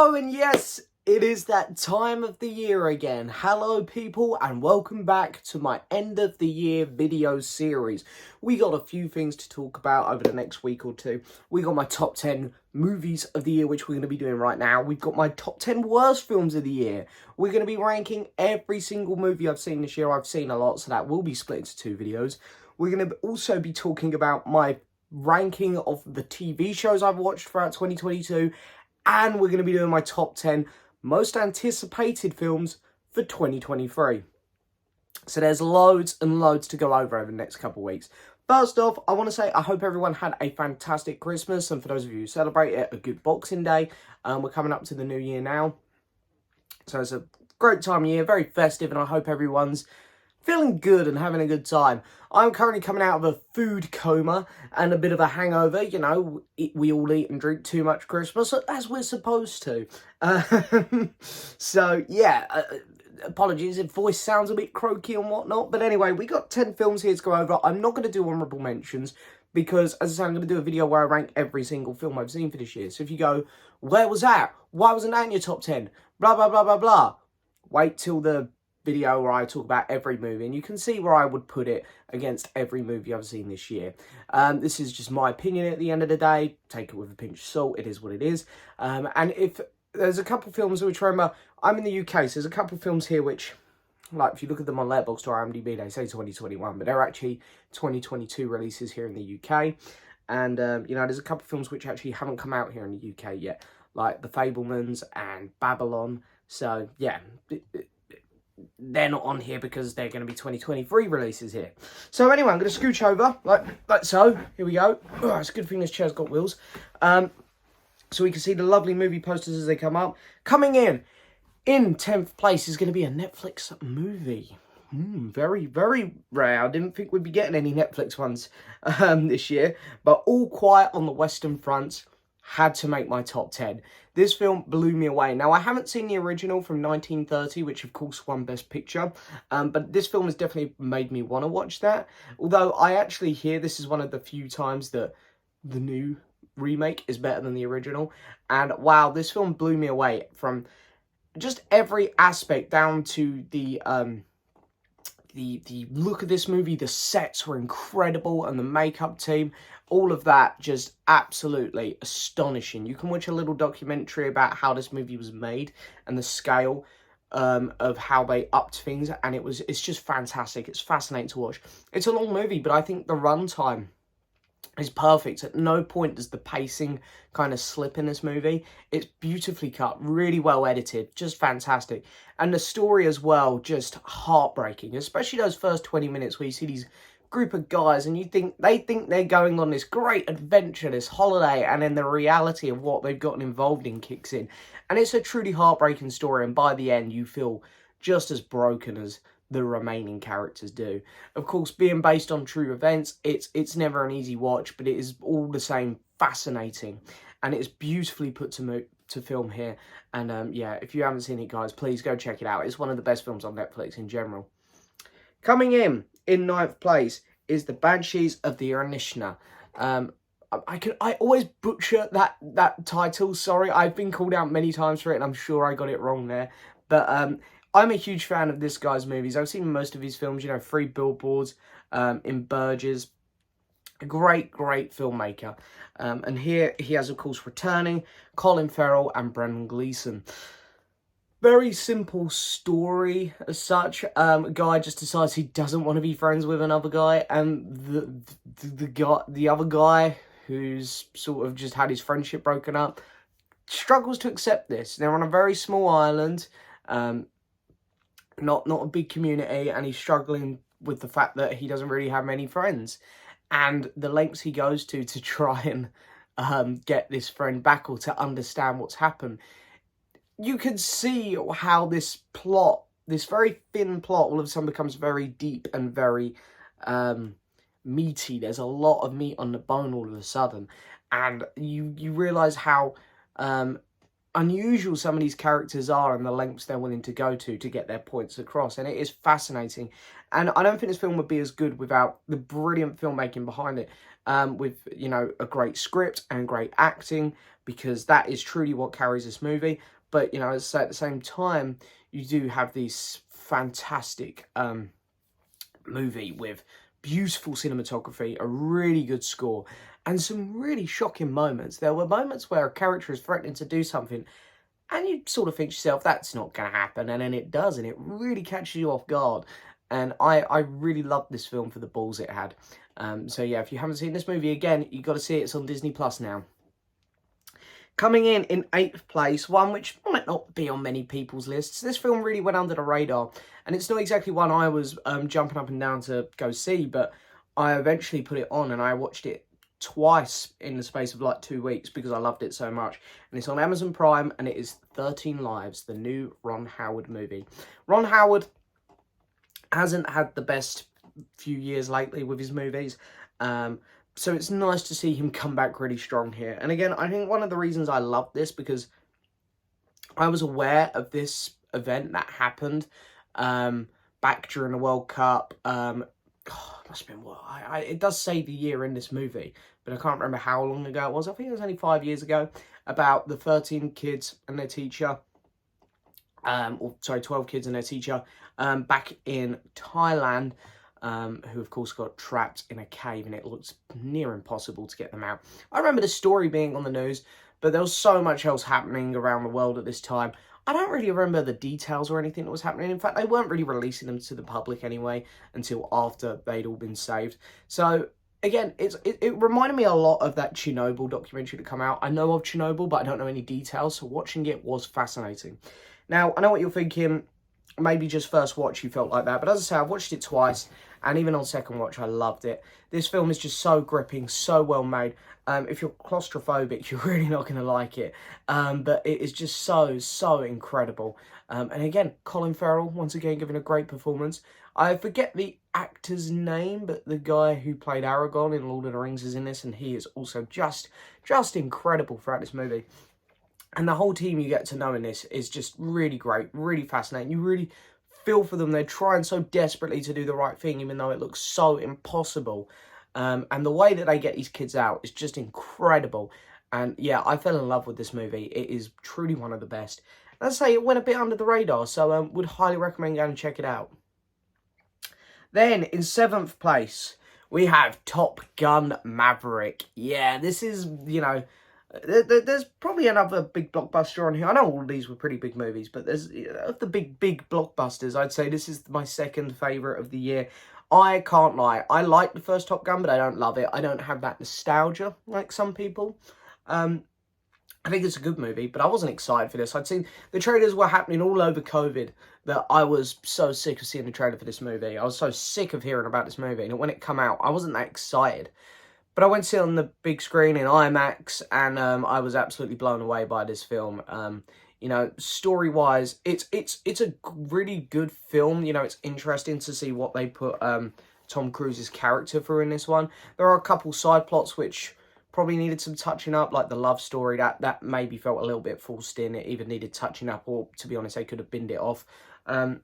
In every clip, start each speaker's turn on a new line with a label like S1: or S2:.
S1: Hello, and yes, it is that time of the year again. Hello people, and welcome back to my end of the year video series. We got a few things to talk about over the next week or two. We got my top 10 movies of the year, which we're going to be doing right now. We've got my top 10 worst films of the year. We're going to be ranking every single movie I've seen this year. I've seen a lot, so that will be split into two videos. We're going to also be talking about my ranking of the TV shows I've watched throughout 2022, and we're going to be doing my top 10 most anticipated films for 2023. So there's loads and loads to go over the next couple of weeks. First off, I want to say I hope everyone had a fantastic Christmas, and for those of you who celebrate it, a good Boxing Day. We're coming up to the new year now, so it's a great time of year, very festive, and I hope everyone's feeling good and having a good time. I'm currently coming out of a food coma and a bit of a hangover. You know, we all eat and drink too much Christmas, as we're supposed to. So, yeah, apologies if voice sounds a bit croaky and whatnot. But anyway, we got 10 films here to go over. I'm not going to do honourable mentions because, as I said, I'm going to do a video where I rank every single film I've seen for this year. So if you go, where was that? Why wasn't that in your top 10? Blah, blah, blah, blah, blah. Wait till the video where I talk about every movie, and you can see where I would put it against every movie I've seen this year. This is just my opinion at the end of the day. Take it with a pinch of salt. It is what it is. And if there's a couple of films which, remember, I'm in the UK, so there's a couple of films here which, like, if you look at them on Letterboxd or IMDb, they say 2021, but they're actually 2022 releases here in the UK. And, you know, there's a couple of films which actually haven't come out here in the UK yet, like The Fabelmans and Babylon. So, yeah, they're not on here because they're going to be 2023 releases here. So anyway, I'm going to scooch over, like so. Here we go. Oh, it's a good thing this chair's got wheels. So we can see the lovely movie posters as they come up. Coming in 10th place is going to be a Netflix movie. Very, very rare. I didn't think we'd be getting any Netflix ones this year. But All Quiet on the Western Front had to make my top 10. This film blew me away. Now, I haven't seen the original from 1930, which of course won Best Picture, but this film has definitely made me want to watch that. Although I actually hear this is one of the few times that the new remake is better than the original. And wow, this film blew me away from just every aspect, down to the look of this movie. The sets were incredible, and the makeup team, all of that just absolutely astonishing. You can watch a little documentary about how this movie was made and the scale of how they upped things, and it's just fantastic. It's fascinating to watch. It's a long movie, but I think the runtime is perfect. At no point does the pacing kind of slip in this movie. It's beautifully cut, really well edited, just fantastic. And the story as well, just heartbreaking, especially those first 20 minutes where you see these group of guys and they think they're going on this great adventure, this holiday, and then the reality of what they've gotten involved in kicks in. And it's a truly heartbreaking story, and by the end you feel just as broken as the remaining characters do. Of course, being based on true events, it's never an easy watch, but it is all the same fascinating, and it's beautifully put to film here. And yeah, if you haven't seen it, guys, please go check it out. It's one of the best films on Netflix in general. Coming in 9th place is The Banshees of the Inisherin. I always butcher that title. Sorry, I've been called out many times for it, and I'm sure I got it wrong there. But I'm a huge fan of this guy's movies. I've seen most of his films, you know, Three Billboards, In Burgess. A great filmmaker. And here he has, of course, returning Colin Farrell and Brendan Gleeson. Very simple story as such. A guy just decides he doesn't want to be friends with another guy, and the other guy, who's sort of just had his friendship broken up, struggles to accept this. They're on a very small island, not a big community, and he's struggling with the fact that he doesn't really have many friends, and the lengths he goes to try and get this friend back, or to understand what's happened. You can see how this plot, this very thin plot, all of a sudden becomes very deep and very meaty. There's a lot of meat on the bone all of a sudden, and you realise how unusual some of these characters are and the lengths they're willing to go to get their points across, and it is fascinating. And I don't think this film would be as good without the brilliant filmmaking behind it, with, you know, a great script and great acting, because that is truly what carries this movie. But, you know, as I say, at the same time, you do have these fantastic movie with beautiful cinematography, a really good score, and some really shocking moments. There were moments where a character is threatening to do something, and you sort of think to yourself, that's not going to happen, and then it does, and it really catches you off guard. And I really loved this film for the balls it had. So yeah, if you haven't seen this movie, again, you've got to see it. It's on Disney Plus now. Coming in 8th place, one which might not be on many people's lists. This film really went under the radar, and it's not exactly one I was jumping up and down to go see, but I eventually put it on, and I watched it twice in the space of like 2 weeks because I loved it so much. And it's on Amazon Prime, and it is 13 Lives, the new Ron Howard movie. Ron Howard hasn't had the best few years lately with his movies, so it's nice to see him come back really strong here. And again, I think one of the reasons I love this, because I was aware of this event that happened back during the World Cup. It must have been what? It does say the year in this movie, but I can't remember how long ago it was. I think it was only 5 years ago, about the 13 kids and their teacher. 12 kids and their teacher back in Thailand, who of course got trapped in a cave, and it looks near impossible to get them out. I remember the story being on the news, but there was so much else happening around the world at this time. I don't really remember the details or anything that was happening. In fact, they weren't really releasing them to the public anyway until after they'd all been saved. So again, it reminded me a lot of that Chernobyl documentary that came out. I know of Chernobyl, but I don't know any details, so watching it was fascinating. Now, I know what you're thinking, maybe just first watch you felt like that, but as I say, I've watched it twice, and even on second watch, I loved it. This film is just so gripping, so well made. If you're claustrophobic, you're really not going to like it, but it is just so incredible. And again, Colin Farrell, once again, giving a great performance. I forget the actor's name, but the guy who played Aragorn in Lord of the Rings is in this, and he is also just incredible throughout this movie. And the whole team you get to know in this is just really great, really fascinating. You really feel for them. They're trying so desperately to do the right thing, even though it looks so impossible. And the way that they get these kids out is just incredible. And yeah, I fell in love with this movie. It is truly one of the best. And as I say, it went a bit under the radar, so would highly recommend going and check it out. Then, in 7th place, we have Top Gun Maverick. Yeah, this is, you know, there's probably another big blockbuster on here. I know all of these were pretty big movies, but there's, of the big blockbusters, I'd say this is my second favourite of the year. I can't lie. I like the first Top Gun, but I don't love it. I don't have that nostalgia like some people. I think it's a good movie, but I wasn't excited for this. I'd seen the trailers were happening all over COVID that I was so sick of seeing the trailer for this movie. I was so sick of hearing about this movie, and when it came out, I wasn't that excited. But I went to see it on the big screen in IMAX, and I was absolutely blown away by this film. You know, story-wise, it's a really good film. You know, it's interesting to see what they put Tom Cruise's character through in this one. There are a couple side plots which probably needed some touching up, like the love story. That maybe felt a little bit forced in. It even needed touching up, or to be honest, they could have binned it off. So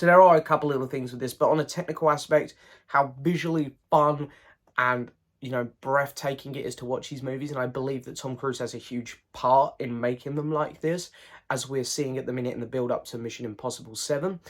S1: there are a couple little things with this, but on a technical aspect, how visually fun and, you know, breathtaking it is to watch these movies. And I believe that Tom Cruise has a huge part in making them like this, as we're seeing at the minute in the build-up to Mission Impossible 7.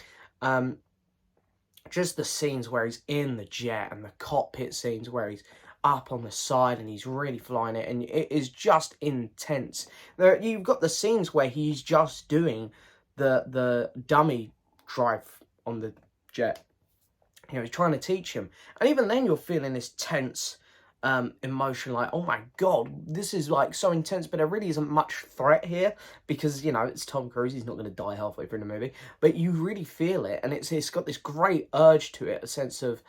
S1: Just the scenes where he's in the jet, and the cockpit scenes where he's up on the side and he's really flying it, and it is just intense. You've got the scenes where he's just doing the dummy drive on the jet. You know, he's trying to teach him. And even then you're feeling this tense emotion, like, oh my God, this is like so intense, but there really isn't much threat here because, you know, it's Tom Cruise, he's not going to die halfway through the movie, but you really feel it, and it's got this great urge to it, a sense of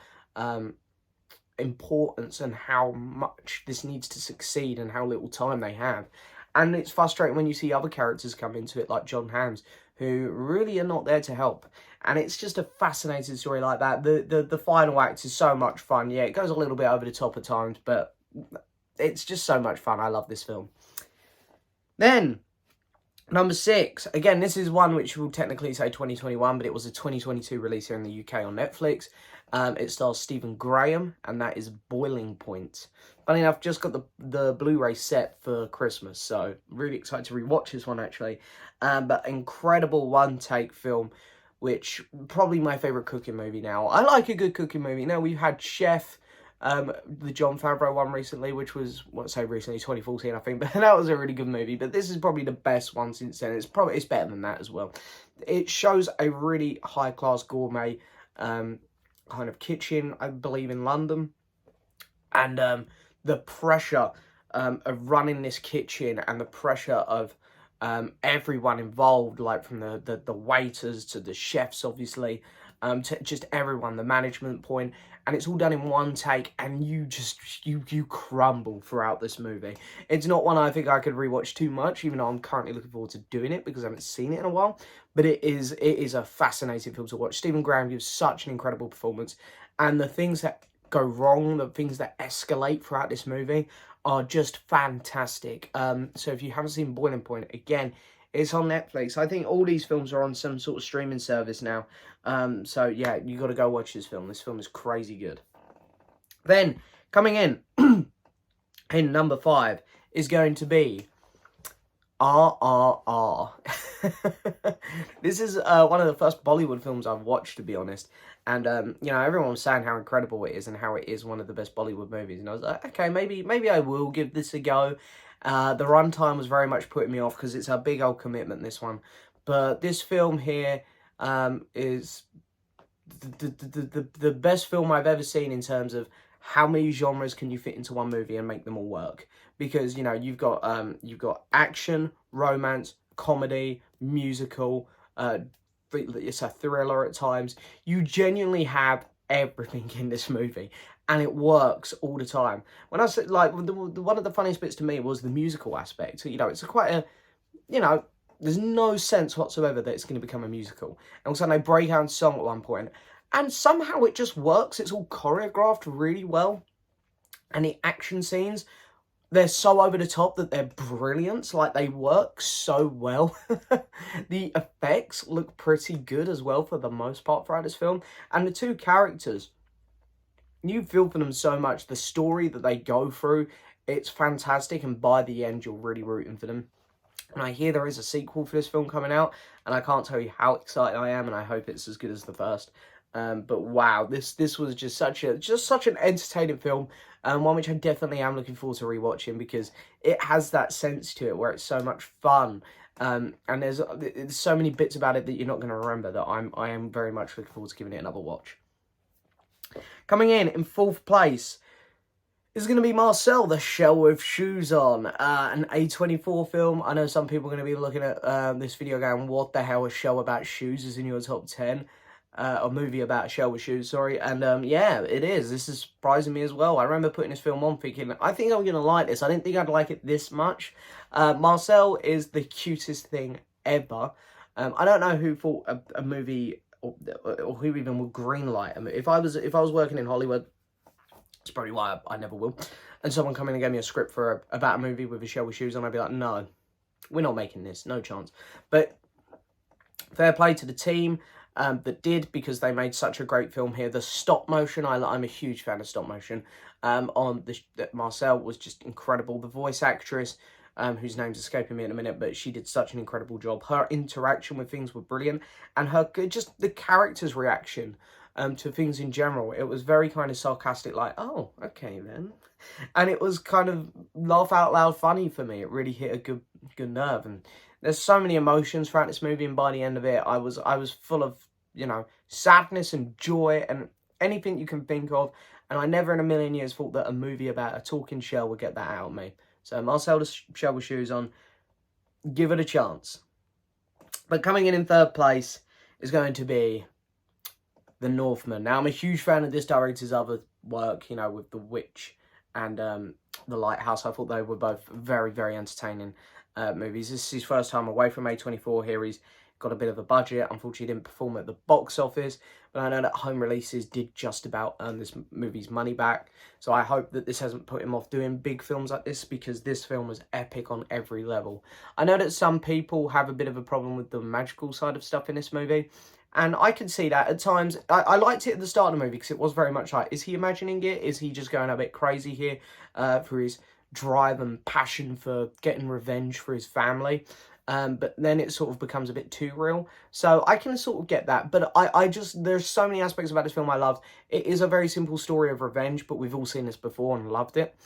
S1: importance and how much this needs to succeed and how little time they have. And it's frustrating when you see other characters come into it, like Jon Hamm, who really are not there to help. And it's just a fascinating story like that. The final act is so much fun. Yeah, it goes a little bit over the top at times, but it's just so much fun. I love this film. Then, Number 6, again, this is one which will technically say 2021, but it was a 2022 release here in the UK on Netflix. It stars Stephen Graham, and that is Boiling Point. Funny enough, just got the Blu-ray set for Christmas, so really excited to rewatch this one, actually. But incredible one-take film, which probably my favourite cooking movie now. I like a good cooking movie. Now, we've had Chef, the Jon Favreau one recently, which was, recently, 2014, I think, but that was a really good movie. But this is probably the best one since then. It's better than that as well. It shows a really high-class gourmet kind of kitchen, I believe, in London, and the pressure of running this kitchen and the pressure of everyone involved, like from the waiters to the chefs, obviously, to just everyone, the management point, and it's all done in one take, and you crumble throughout this movie. It's not one I think I could rewatch too much, even though I'm currently looking forward to doing it because I haven't seen it in a while. But it is a fascinating film to watch. Stephen Graham gives such an incredible performance, and the things that go wrong, the things that escalate throughout this movie are just fantastic. So if you haven't seen Boiling Point, again, it's on Netflix. I think all these films are on some sort of streaming service now. So yeah, you got to go watch this film. This film is crazy good. Then, coming in, in number 5, is going to be RRR. This is one of the first Bollywood films I've watched, to be honest. And, you know, everyone was saying how incredible it is and how it is one of the best Bollywood movies. And I was like, okay, maybe I will give this a go. The runtime was very much putting me off because it's a big old commitment, this one. But this film here is the best film I've ever seen in terms of how many genres can you fit into one movie and make them all work. Because, you know, you've got action, romance, comedy, musical, it's a thriller at times. You genuinely have everything in this movie, and it works all the time. When I said, like, one of the funniest bits to me was the musical aspect. You know, it's quite a, you know, there's no sense whatsoever that it's going to become a musical. And all of a sudden they break out in song at one point, and somehow it just works. It's all choreographed really well, and the action scenes, they're so over the top that they're brilliant. Like, they work so well. The effects look pretty good as well for the most part throughout this film. And the two characters, you feel for them so much. The story that they go through, it's fantastic. And by the end, you're really rooting for them. And I hear there is a sequel for this film coming out. And I can't tell you how excited I am. And I hope it's as good as the first. But wow, this was just such an entertaining film, one which I definitely am looking forward to rewatching because it has that sense to it where it's so much fun, and there's so many bits about it that you're not going to remember that I am very much looking forward to giving it another watch. Coming in 4th place is going to be Marcel, the Shell with Shoes On, an A24 film. I know some people are going to be looking at this video going, what the hell, a show about shoes is in your top 10? A movie about a shell with shoes, sorry. And yeah, it is. This is surprising me as well. I remember putting this film on thinking, I think I'm going to like this. I didn't think I'd like it this much. Marcel is the cutest thing ever. I don't know who thought a movie or who even would greenlight a movie. If I was working in Hollywood, it's probably why I never will, and someone come in and gave me a script for about a movie with a shell with shoes on, I'd be like, no, we're not making this, no chance. But fair play to the team that did, because they made such a great film here. The stop motion, I'm a huge fan of stop motion. Marcel was just incredible. The voice actress, whose name's escaping me in a minute, but she did such an incredible job. Her interaction with things were brilliant, and just the character's reaction to things in general. It was very kind of sarcastic, like, oh, okay then. And it was kind of laugh out loud funny for me. It really hit a good nerve, and there's so many emotions throughout this movie, and by the end of it, I was full of, you know, sadness and joy and anything you can think of. And I never in a million years thought that a movie about a talking shell would get that out of me. So Marcel the Shell with Shoes On, give it a chance. But coming in 3rd place is going to be The Northman. Now, I'm a huge fan of this director's other work, you know, with The Witch and The Lighthouse. I thought they were both very, very entertaining movies. This is his first time away from A24 here. He's got a bit of a budget. Unfortunately, didn't perform at the box office, but I know that home releases did just about earn this movie's money back. So I hope that this hasn't put him off doing big films like this, because this film was epic on every level. I know that some people have a bit of a problem with the magical side of stuff in this movie, and I can see that at times. I liked it at the start of the movie because it was very much like, is he imagining it? Is he just going a bit crazy here for his drive and passion for getting revenge for his family? But then it sort of becomes a bit too real. So I can sort of get that. But I just, there's so many aspects about this film I loved. It is a very simple story of revenge, but we've all seen this before and loved it.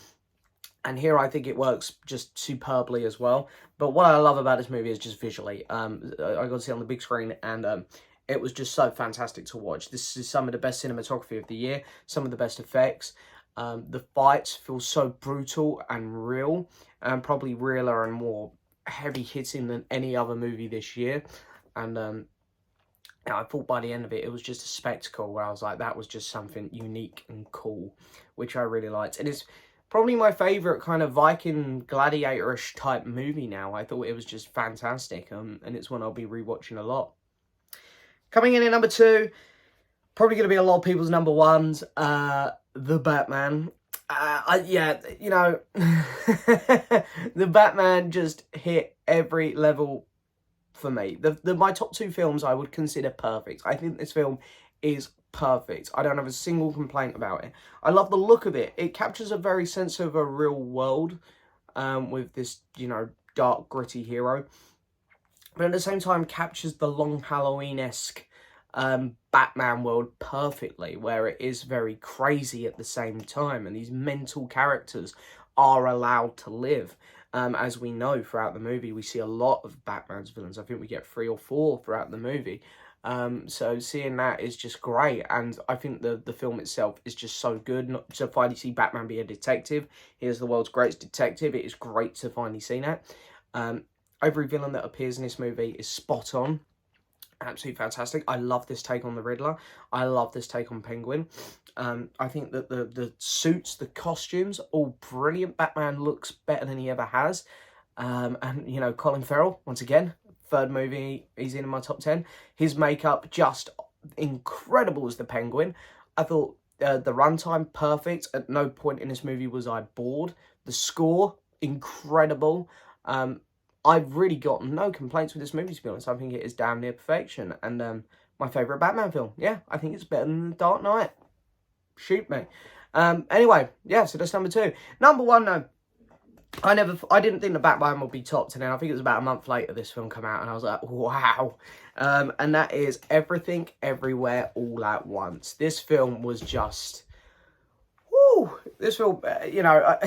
S1: And here I think it works just superbly as well. But what I love about this movie is just visually. I got to see it on the big screen, and it was just so fantastic to watch. This is some of the best cinematography of the year, some of the best effects. The fights feel so brutal and real, and probably realer and more heavy hitting than any other movie this year. And I thought by the end of it, it was just a spectacle where I was like, that was just something unique and cool, which I really liked. And it's probably my favourite kind of Viking gladiator-ish type movie now. I thought it was just fantastic, and it's one I'll be rewatching a lot. Coming in at number 2, probably going to be a lot of people's number 1s, The Batman. Yeah, you know, The Batman just hit every level for me. My top 2 films I would consider perfect. I think this film is perfect. I don't have a single complaint about it. I love the look of it. It captures a very sense of a real world with this, you know, dark, gritty hero. But at the same time captures the Long Halloween-esque Batman world perfectly, where it is very crazy at the same time, and these mental characters are allowed to live. As we know throughout the movie, we see a lot of Batman's villains. I think we get 3 or 4 throughout the movie. So seeing that is just great, and I think the film itself is just so good. Not to finally see Batman be a detective. He is the world's greatest detective. It is great to finally see that. Every villain that appears in this movie is spot on. Absolutely fantastic. I love this take on the Riddler. I love this take on Penguin. I think that the suits, the costumes, all brilliant. Batman looks better than he ever has. And, you know, Colin Farrell, once again, 3rd movie he's in my top 10. His makeup, just incredible as the Penguin. I thought the runtime, perfect. At no point in this movie was I bored. The score, incredible. I've really got no complaints with this movie, to be honest. I think it is damn near perfection. And my favourite Batman film. Yeah, I think it's better than The Dark Knight. Shoot me. Anyway, yeah, so that's number 2. Number 1, though. I didn't think the Batman would be topped, and then I think it was about a month later this film came out, and I was like, wow. And that is Everything, Everywhere, All at Once. This film was just... This film, you know,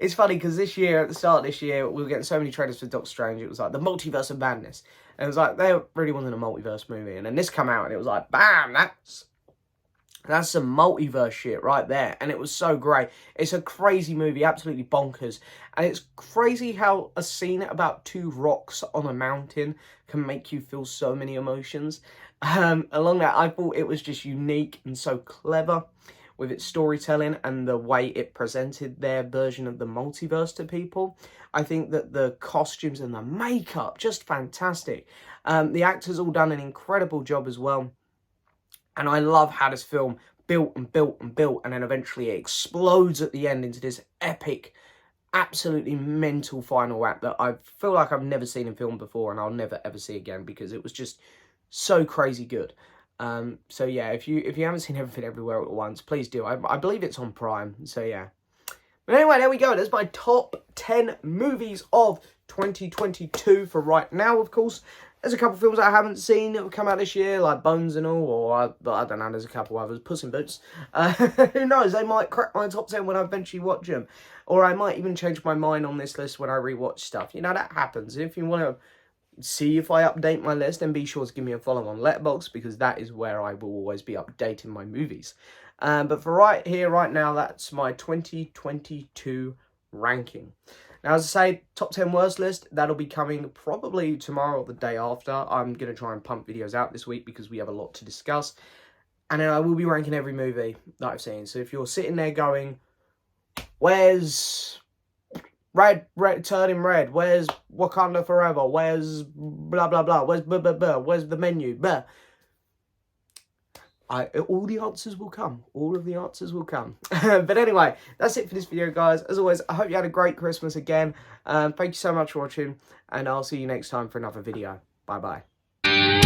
S1: it's funny because this year, at the start of this year, we were getting so many trailers for Doctor Strange. It was like the multiverse of madness. And it was like, there really wasn't a multiverse movie. And then this came out and it was like, bam, that's some multiverse shit right there. And it was so great. It's a crazy movie, absolutely bonkers. And it's crazy how a scene about 2 rocks on a mountain can make you feel so many emotions. Along that, I thought it was just unique and so clever with its storytelling and the way it presented their version of the multiverse to people. I think that the costumes and the makeup, just fantastic. The actors all done an incredible job as well. And I love how this film built and built and built, and then eventually it explodes at the end into this epic, absolutely mental final act that I feel like I've never seen in film before, and I'll never ever see again, because it was just so crazy good. So yeah, if you haven't seen Everything Everywhere at Once, please do. I believe it's on Prime, so yeah. But anyway, there we go. That's my top 10 movies of 2022 for right now, of course. There's a couple of films I haven't seen that will come out this year, like Bones and all, or I don't know, there's a couple others. Puss in Boots. Who knows, they might crack my top 10 when I eventually watch them. Or I might even change my mind on this list when I rewatch stuff. You know, that happens. If you want to see if I update my list, then be sure to give me a follow on Letterboxd, because that is where I will always be updating my movies. But for right here, right now, that's my 2022 ranking. Now, as I say, top 10 worst list, that'll be coming probably tomorrow or the day after. I'm going to try and pump videos out this week because we have a lot to discuss. And then I will be ranking every movie that I've seen. So if you're sitting there going, where's Red, turning red. Where's Wakanda Forever? Where's blah, blah, blah? Where's blah, blah, blah? Where's the menu? Blah. All the answers will come. All of the answers will come. But anyway, that's it for this video, guys. As always, I hope you had a great Christmas again. Thank you so much for watching, and I'll see you next time for another video. Bye-bye.